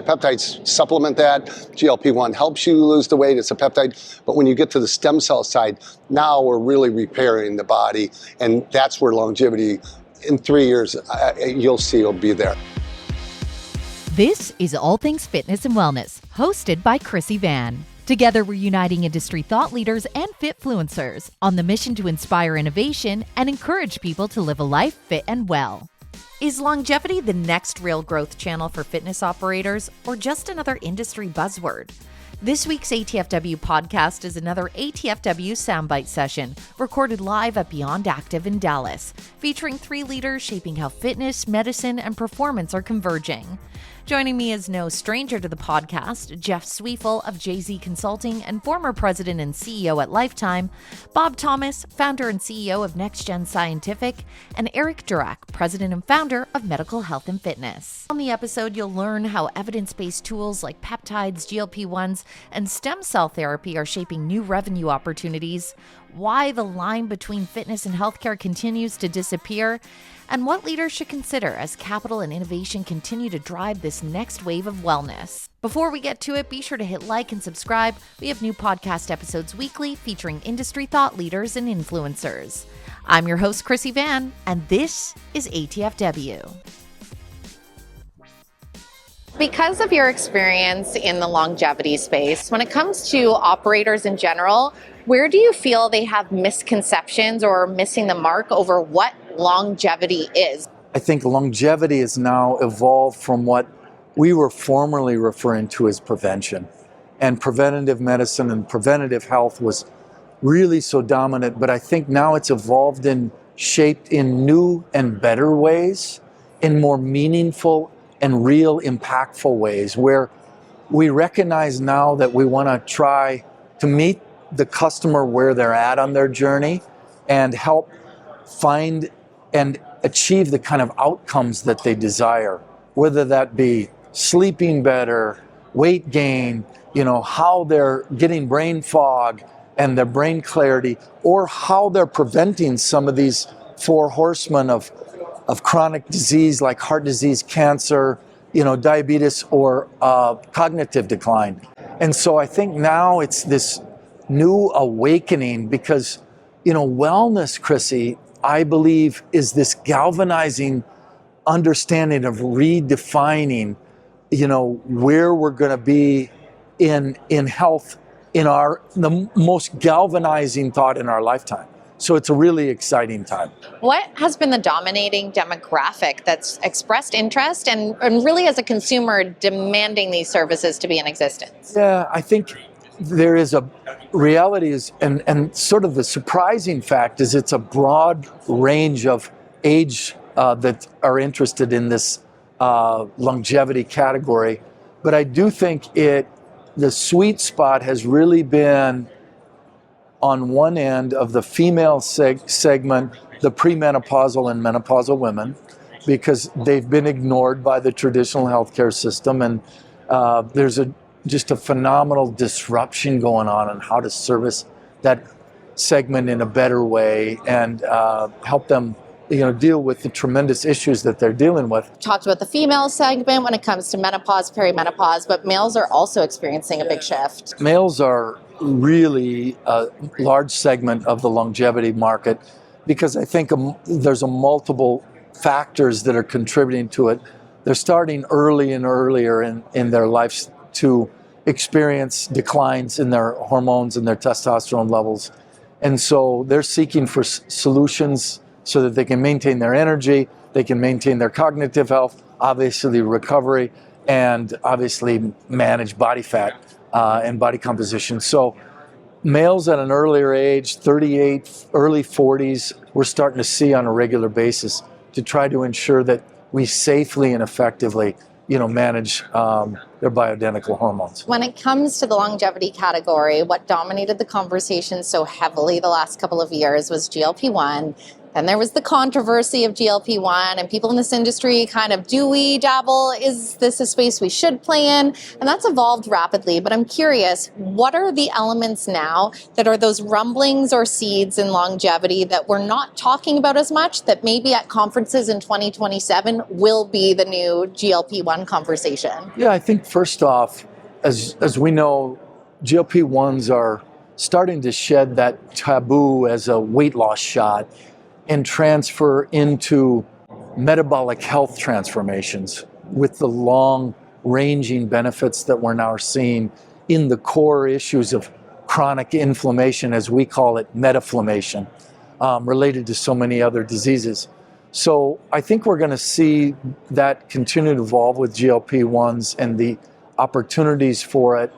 peptides supplement that. GLP-1 helps you lose the weight, it's a peptide. But when you get to the stem cell side, now we're really repairing the body, and that's where longevity, in 3 years, you'll see it'll be there. This is All Things Fitness and Wellness, hosted by Chrissy Van. Together, we're uniting industry thought leaders and fitfluencers on the mission to inspire innovation and encourage people to live a life fit and well. Is longevity the next real growth channel for fitness operators, or just another industry buzzword? This week's ATFW podcast is another ATFW Soundbite Session, recorded live at Beyond Activ in Dallas, featuring 3 leaders shaping how fitness, medicine, and performance are converging. Joining me is no stranger to the podcast, Jeff Zwiefel of JZ Consulting and former president and CEO at Lifetime, Bob Thomas, founder and CEO of NEXGEN Scientific, and Eric Durak, president and founder of Medical Health and Fitness. On the episode, you'll learn how evidence-based tools like peptides, GLP-1s, and stem cell therapy are shaping new revenue opportunities, why the line between fitness and healthcare continues to disappear, and what leaders should consider as capital and innovation continue to drive this next wave of wellness. Before we get to it, be sure to hit like and subscribe. We have new podcast episodes weekly featuring industry thought leaders and influencers. I'm your host, Chrissy Van, and this is ATFW. Because of your experience in the longevity space, when it comes to operators in general, where do you feel they have misconceptions or missing the mark over what longevity is? I think longevity has now evolved from what we were formerly referring to as prevention. And preventative medicine and preventative health was really so dominant, but I think now it's evolved and shaped in new and better ways, in more meaningful and real impactful ways, where we recognize now that we want to try to meet the customer where they're at on their journey and help find and achieve the kind of outcomes that they desire, whether that be sleeping better, weight gain, how they're getting brain fog and their brain clarity, or how they're preventing some of these 4 horsemen of chronic disease like heart disease, cancer, diabetes, or cognitive decline. And so I think now it's this new awakening because, wellness, Chrissy, I believe is this galvanizing understanding of redefining, where we're going to be in health in the most galvanizing thought in our lifetime. So it's a really exciting time. What has been the dominating demographic that's expressed interest and really as a consumer demanding these services to be in existence? Yeah, I think there is a reality is, and sort of the surprising fact is it's a broad range of age that are interested in this longevity category. But I do think the sweet spot has really been on one end of the female segment, the premenopausal and menopausal women, because they've been ignored by the traditional healthcare system, and there's just a phenomenal disruption going on how to service that segment in a better way and help them deal with the tremendous issues that they're dealing with. Talked about the female segment when it comes to menopause, perimenopause, but males are also experiencing a big shift. Males are really a large segment of the longevity market because I think there's multiple factors that are contributing to it. They're starting early and earlier in their lives to experience declines in their hormones and their testosterone levels. And so they're seeking for solutions so that they can maintain their energy, they can maintain their cognitive health, obviously recovery, and obviously manage body fat and body composition. So males at an earlier age, 38, early 40s, we're starting to see on a regular basis to try to ensure that we safely and effectively manage their bioidentical hormones. When it comes to the longevity category, what dominated the conversation so heavily the last couple of years was GLP-1, And there was the controversy of GLP-1 and people in this industry kind of, do we dabble? Is this a space we should play in? And that's evolved rapidly. But I'm curious, what are the elements now that are those rumblings or seeds in longevity that we're not talking about as much, that maybe at conferences in 2027 will be the new GLP-1 conversation? Yeah, I think first off, as we know, GLP-1s are starting to shed that taboo as a weight loss shot and transfer into metabolic health transformations with the long-ranging benefits that we're now seeing in the core issues of chronic inflammation, as we call it, metaflammation, related to so many other diseases. So I think we're going to see that continue to evolve with GLP-1s and the opportunities for it.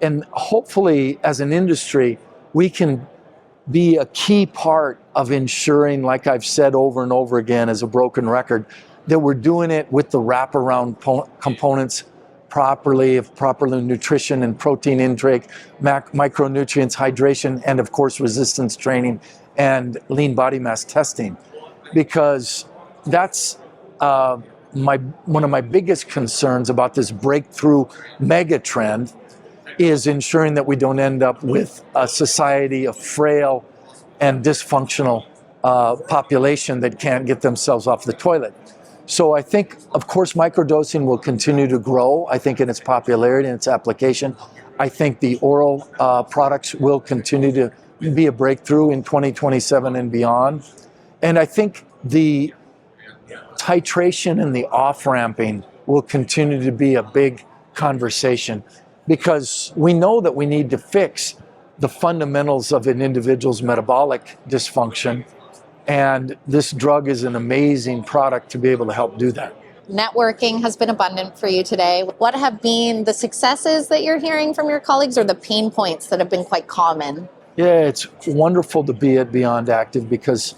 And hopefully, as an industry, we can be a key part of ensuring, like I've said over and over again as a broken record, that we're doing it with the wraparound components properly, of properly nutrition and protein intake, micronutrients, hydration, and of course resistance training and lean body mass testing. Because that's one of my biggest concerns about this breakthrough mega trend, is ensuring that we don't end up with a society of frail and dysfunctional population that can't get themselves off the toilet. So I think, of course, microdosing will continue to grow, I think, in its popularity and its application. I think the oral products will continue to be a breakthrough in 2027 and beyond. And I think the titration and the off-ramping will continue to be a big conversation, because we know that we need to fix the fundamentals of an individual's metabolic dysfunction, and this drug is an amazing product to be able to help do that. Networking has been abundant for you today. What have been the successes that you're hearing from your colleagues, or the pain points that have been quite common? Yeah, it's wonderful to be at Beyond Activ, because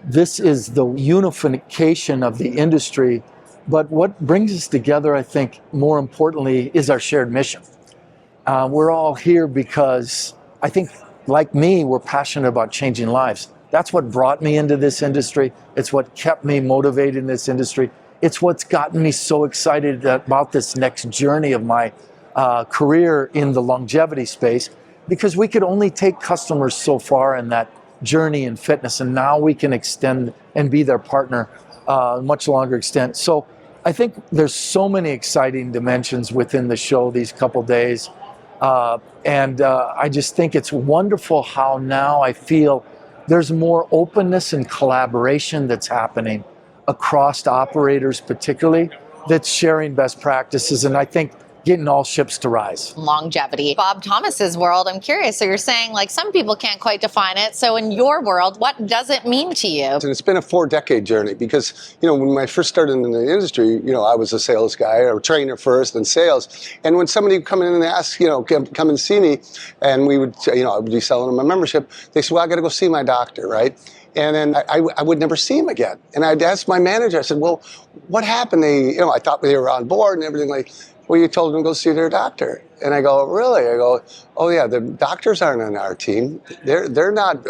this is the unification of the industry. But what brings us together, I think, more importantly, is our shared mission. We're all here because I think, like me, we're passionate about changing lives. That's what brought me into this industry. It's what kept me motivated in this industry. It's what's gotten me so excited about this next journey of my career in the longevity space, because we could only take customers so far in that journey in fitness, and now we can extend and be their partner much longer extent. So I think there's so many exciting dimensions within the show these couple days. And I just think it's wonderful how now I feel there's more openness and collaboration that's happening across operators particularly, that's sharing best practices, and I think getting all ships to rise. Longevity. Bob Thomas's world, I'm curious. So you're saying, like, some people can't quite define it. So in your world, what does it mean to you? And it's been a 4-decade journey, because, when I first started in the industry, I was a sales guy, or a trainer first, then sales. And when somebody would come in and ask, come and see me, and we would, I would be selling them a membership, they said, well, I got to go see my doctor, right? And then I would never see him again. And I'd ask my manager, I said, well, what happened? I thought they were on board and everything. Like, well, you told them to go see their doctor. And I go, really? I go, oh yeah, the doctors aren't on our team. They're not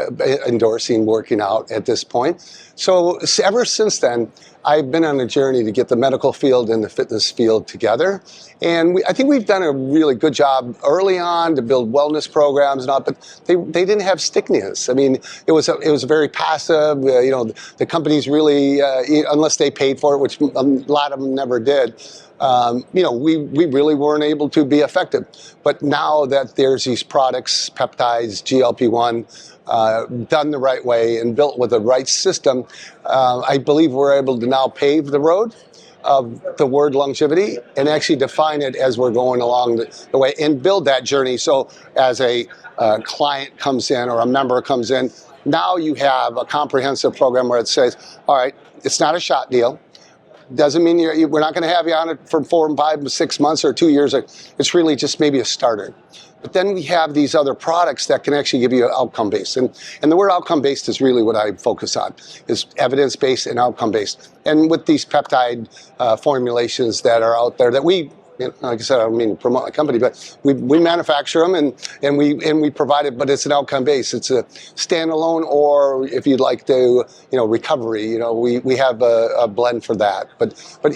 endorsing working out at this point. So ever since then, I've been on a journey to get the medical field and the fitness field together. And I think we've done a really good job early on to build wellness programs and all, but they didn't have stickiness. I mean, it was very passive. The companies really, unless they paid for it, which a lot of them never did, we really weren't able to be effective. But now that there's these products, peptides, GLP-1, done the right way and built with the right system, I believe we're able to now pave the road of the word longevity and actually define it as we're going along the way and build that journey. So as a client comes in or a member comes in, now you have a comprehensive program where it says, all right, it's not a shot deal. Doesn't mean we're not going to have you on it for 4, 5, 6 months or 2 years. It's really just maybe a starter. But then we have these other products that can actually give you outcome-based. And the word outcome-based is really what I focus on, is evidence-based and outcome-based. And with these peptide formulations that are out there that we like I said, I don't mean to promote my company, but we manufacture them and we provide it, but it's an outcome base. It's a standalone, or if you'd like to, recovery, we have a blend for that. But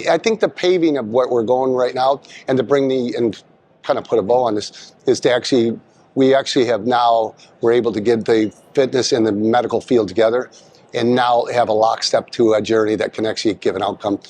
I think the paving of what we're going right now, and to bring and kind of put a bow on this, is to we're able to get the fitness and the medical field together, and now have a lockstep to a journey that can actually give an outcome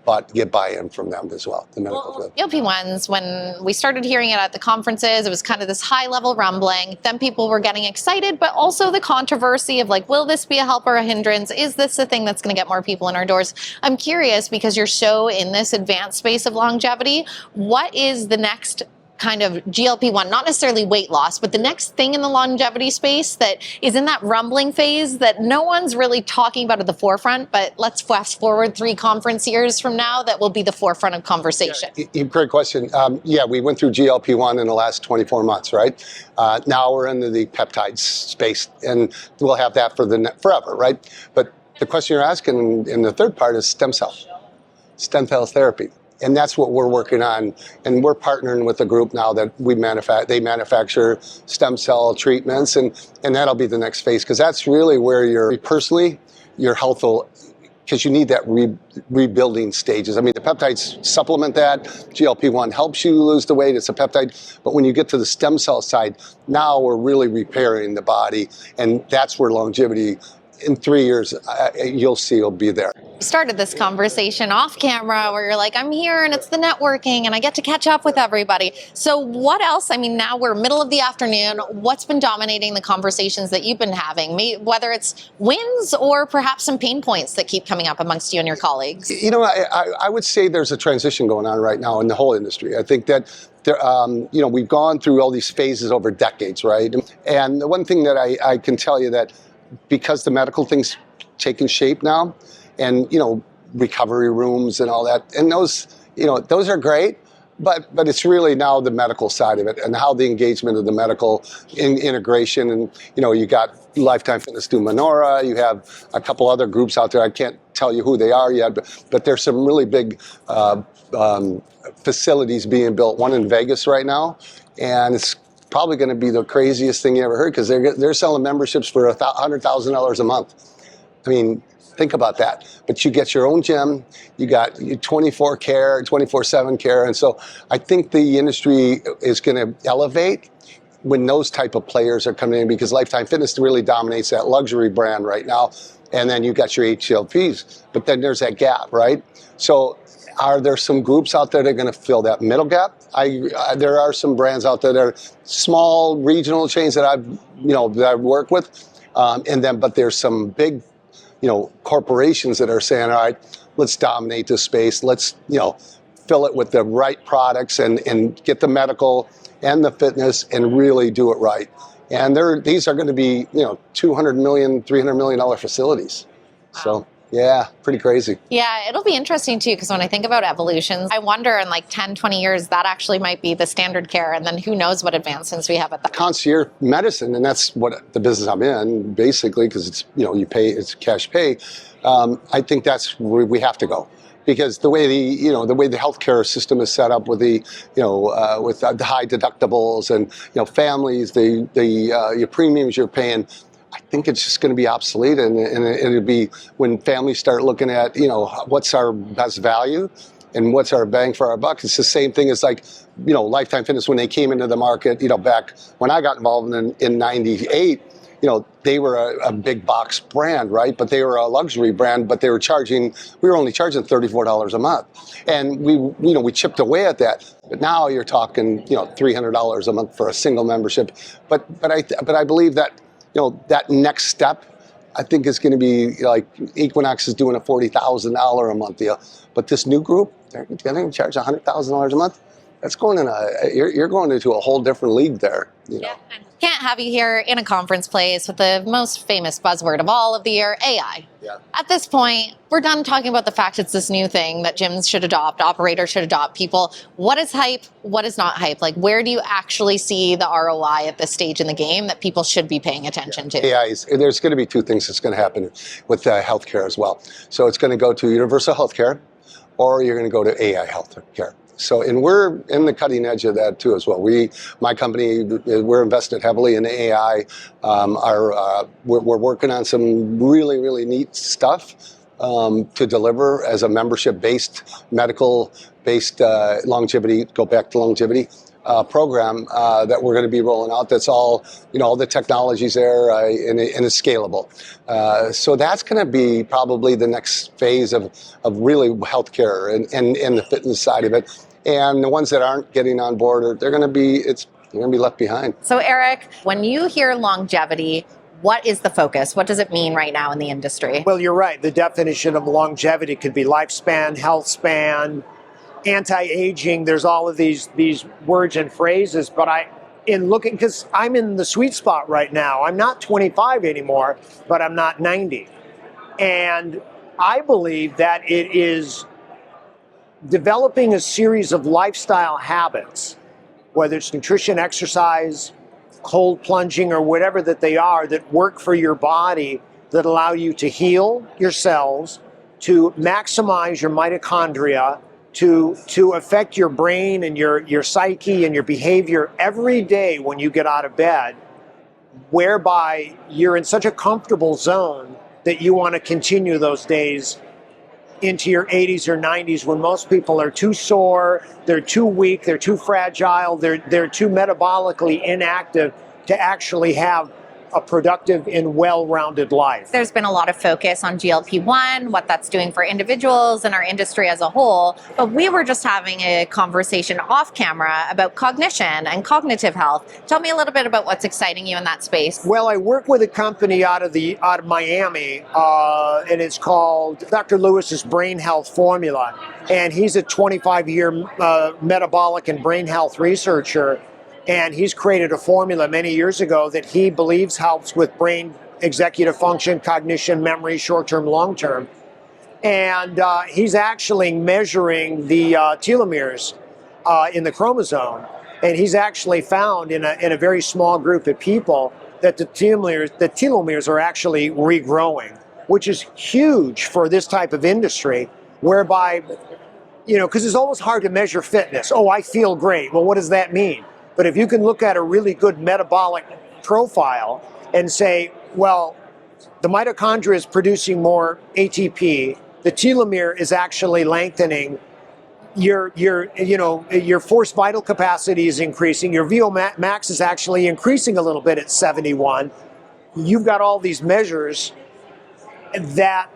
but get buy-in from them as well, the medical field. GLP-1s, when we started hearing it at the conferences, it was kind of this high-level rumbling. Then people were getting excited, but also the controversy of will this be a help or a hindrance? Is this the thing that's going to get more people in our doors? I'm curious, because you're so in this advanced space of longevity, what is the next kind of GLP-1, not necessarily weight loss, but the next thing in the longevity space that is in that rumbling phase that no one's really talking about at the forefront, but let's fast forward 3 conference years from now, that will be the forefront of conversation? Yeah, great question. We went through GLP-1 in the last 24 months, right? Now we're into the peptides space, and we'll have that for forever, right? But the question you're asking in the third part is stem cell therapy. And that's what we're working on, and we're partnering with a group now that they manufacture stem cell treatments, and that'll be the next phase, because that's really where your health will, because you need that rebuilding stages. I mean, the peptides supplement that. GLP-1 helps you lose the weight. It's a peptide. But when you get to the stem cell side, now we're really repairing the body, and that's where longevity, in 3 years, you'll see it'll be there. We started this conversation off camera where you're like, I'm here and it's the networking and I get to catch up with everybody. So what else? I mean, now we're middle of the afternoon. What's been dominating the conversations that you've been having? Whether it's wins or perhaps some pain points that keep coming up amongst you and your colleagues? I would say there's a transition going on right now in the whole industry. I think that we've gone through all these phases over decades, right? And the one thing that I can tell you, that because the medical thing's taking shape now, and recovery rooms and all that, and those are great, but it's really now the medical side of it, and how the engagement of the medical integration, and you got Lifetime Fitness through Menorah, you have a couple other groups out there. I can't tell you who they are yet, but there's some really big facilities being built. One in Vegas right now, and it's probably going to be the craziest thing you ever heard, because they're selling memberships for $100,000 a month. I mean, think about that. But you get your own gym, you got your 24/7 care, and so I think the industry is going to elevate when those type of players are coming in, because Lifetime Fitness really dominates that luxury brand right now, and then you got your HLPs, but then there's that gap, right? So are there some groups out there that are going to fill that middle gap? There are some brands out there that are small regional chains that I've worked with, but there's some big, corporations that are saying, all right, let's dominate this space. Let's, fill it with the right products and get the medical and the fitness and really do it right. And these are going to be, $200 million, $300 million facilities. Wow. So. Yeah, pretty crazy. Yeah, it'll be interesting too, because when I think about evolutions, I wonder in 10, 20 years, that actually might be the standard care, and then who knows what advancements we have at that. Concierge medicine, and that's what the business I'm in, basically, because it's, you pay, it's cash pay. I think that's where we have to go. Because the way the healthcare system is set up with the high deductibles and families, your premiums you're paying, I think it's just going to be obsolete, and it'll be when families start looking at, what's our best value and what's our bang for our buck. It's the same thing as Lifetime Fitness when they came into the market, back when I got involved in 98, they were a big box brand, right? But they were a luxury brand, but we were only charging $34 a month. And we chipped away at that. But now you're talking, $300 a month for a single membership. But I believe that, that next step, I think is going to be like Equinox is doing a $40,000 a month deal. But this new group, they're going to charge $100,000 a month. That's you're going into a whole different league there. Yeah. Can't have you here in a conference place with the most famous buzzword of all of the year, AI. Yeah. At this point, we're done talking about the fact it's this new thing that gyms should adopt, operators should adopt, people. What is hype? What is not hype? Where do you actually see the ROI at this stage in the game that people should be paying attention to? AI there's going to be two things that's going to happen with healthcare as well. So it's going to go to universal healthcare, or you're going to go to AI healthcare. So, and we're in the cutting edge of that too as well. My company, we're invested heavily in AI. We're working on some really, really neat stuff to deliver as a membership-based, medical-based longevity, go back to longevity program that we're going to be rolling out. That's all, all the technologies there and it's scalable. So that's going to be probably the next phase of really healthcare and the fitness side of it. And the ones that aren't getting on board, they're going to be left behind. So Eric, when you hear longevity, what is the focus? What does it mean right now in the industry? Well, you're right. The definition of longevity could be lifespan, health span, anti-aging. There's all of these words and phrases, but because I'm in the sweet spot right now. I'm not 25 anymore, but I'm not 90. And I believe that it is developing a series of lifestyle habits, whether it's nutrition, exercise, cold plunging, or whatever that they are, that work for your body, that allow you to heal your cells, to maximize your mitochondria, to affect your brain and your psyche and your behavior every day when you get out of bed, whereby you're in such a comfortable zone that you want to continue those days into your 80s or 90s, when most people are too sore, they're too weak, they're too fragile, they're too metabolically inactive to actually have a productive and well-rounded life. There's been a lot of focus on GLP-1, what that's doing for individuals and our industry as a whole. But we were just having a conversation off camera about cognition and cognitive health. Tell me a little bit about what's exciting you in that space. Well, I work with a company out of Miami, and it's called Dr. Lewis's Brain Health Formula. And he's a 25-year metabolic and brain health researcher. And he's created a formula many years ago that he believes helps with brain executive function, cognition, memory, short-term, long-term. And he's actually measuring the telomeres in the chromosome. And he's actually found in a very small group of people that the telomeres are actually regrowing, which is huge for this type of industry, whereby, because it's always hard to measure fitness. Oh, I feel great. Well, what does that mean? But if you can look at a really good metabolic profile and say, well, the mitochondria is producing more ATP, the telomere is actually lengthening, your forced vital capacity is increasing, your VO max is actually increasing a little bit at 71. You've got all these measures that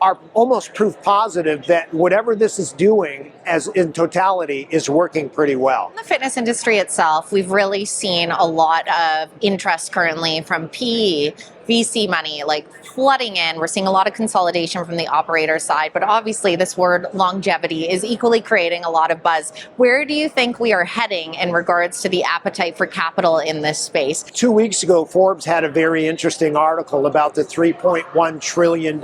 are almost proof positive that whatever this is doing as in totality is working pretty well. In the fitness industry itself, we've really seen a lot of interest currently from PE, VC money, like flooding in. We're seeing a lot of consolidation from the operator side, but obviously this word longevity is equally creating a lot of buzz. Where do you think we are heading in regards to the appetite for capital in this space? 2 weeks ago, Forbes had a very interesting article about the $3.1 trillion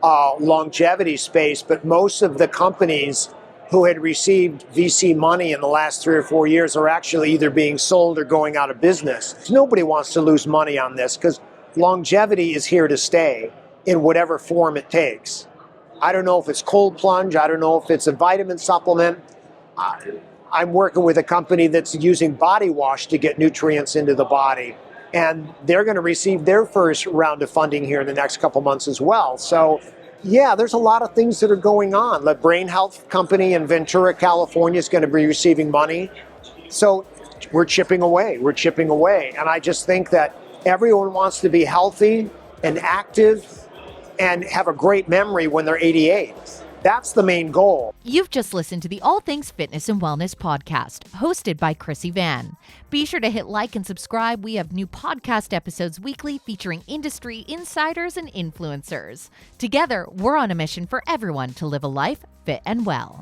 longevity space, but most of the companies who had received VC money in the last 3 or 4 years are actually either being sold or going out of business. Nobody wants to lose money on this because longevity is here to stay in whatever form it takes. I don't know if it's cold plunge. I don't know if it's a vitamin supplement. I'm working with a company that's using body wash to get nutrients into the body. And they're going to receive their first round of funding here in the next couple months as well. So, yeah, there's a lot of things that are going on. The brain health company in Ventura, California is going to be receiving money. So we're chipping away. And I just think that everyone wants to be healthy and active and have a great memory when they're 88. That's the main goal. You've just listened to the All Things Fitness and Wellness podcast, hosted by Chrissy Van. Be sure to hit like and subscribe. We have new podcast episodes weekly featuring industry insiders and influencers. Together, we're on a mission for everyone to live a life fit and well.